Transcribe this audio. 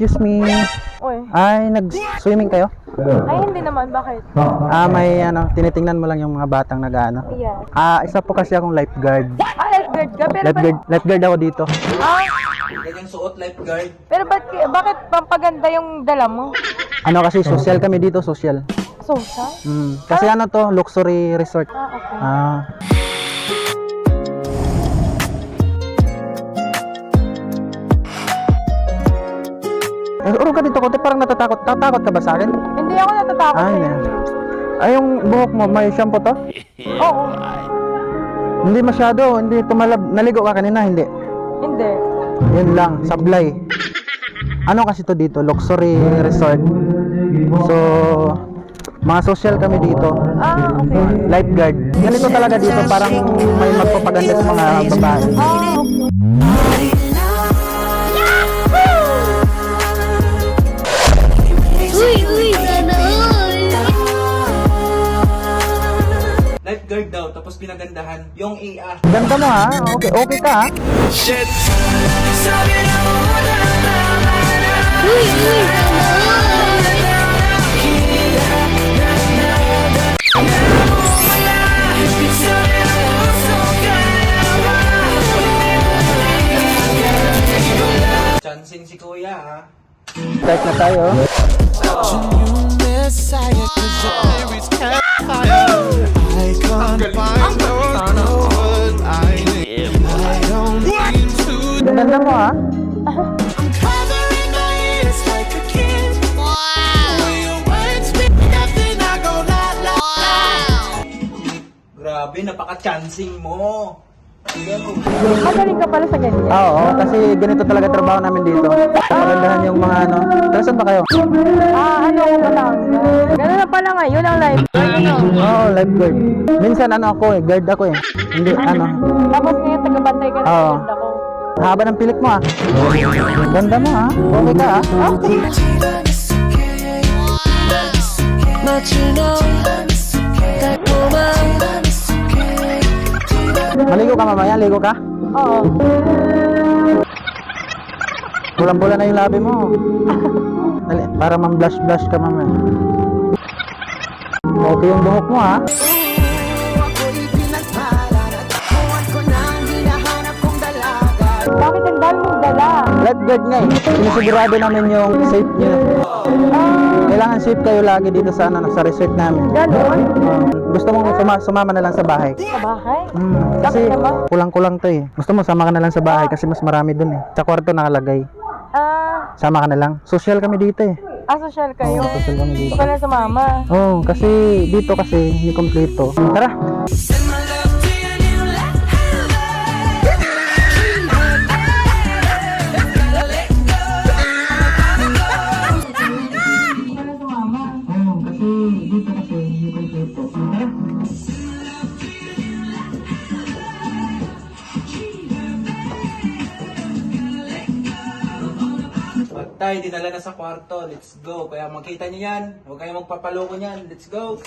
excuse me. Uy. Ay, nag-swimming kayo? Ay, hindi naman. Bakit? May tinitingnan mo lang yung mga batang nag-ano. Yeah. Isa po kasi akong lifeguard. Lifeguard ka? Pero Lifeguard ako dito. Ganyang suot, lifeguard. Pero bakit pampaganda yung dala mo? Kasi social kami dito, social. Social? Kasi to, luxury resort. Okay. Urong ka dito, konti parang natatakot. Tatakot ka ba sa akin? Hindi ako natatakot sa'yo. Yung buhok mo, may shampoo to? Oo. Hindi masyado, hindi tumalab. Naligo ka kanina, hindi? Hindi. Yun lang, sablay. Kasi to dito, luxury resort. So, mga social kami dito. Okay. Lifeguard. Ganito talaga dito, parang may magpapaganda sa mga babae. Okay. Lifeguard daw, tapos pinagandahan yung IA. Ganda mo ha? Okay ka ha? Shit! Chancing si kuya ha. Start na tayo. Ganda mo ha? Grabe, napaka-chancing mo. Magaling ka pala sa ganyan. Oo, kasi ganito talaga trabaho namin dito. Pagandahan yung mga Taga saan ba kayo? Gano'n na pala ngayon ang live. Lifeguard. Minsan ako guard ako eh. Hindi Tapos ngayon tagabantay ka na Oo. sa ganda ko. Haba ng pilik mo ha. Ganda mo ha. Okay ka ha. Maligo ka mamaya, ligo ka? Oo. Pulang-pula na yung labi mo. Dali, para mam-blush-blush ka mamaya. Okay yung buhok mo ha. Bakit ang dami mong dala? Lifeguard nga eh. Sinisigurado namin yung safe nyo. Kailangan safe kayo lagi dito sa resort namin. Ganon? Gusto mong sumama na lang sa bahay? Sa bahay? Kasi Bakit naman? kulang-kulang to eh. Gusto mo sama ka na lang sa bahay kasi mas marami dun eh. Sa kwarto nakalagay. Sama ka na lang. Social kami dito eh. Social kayo? Social kami dito. Gusto ka na sumama? Kasi dito kasi hindi kompleto. Tara! Tayo, dinala na sa kwarto. Let's go. Kaya makita niyo yan. Huwag kayong magpapaloko niyan. Let's go.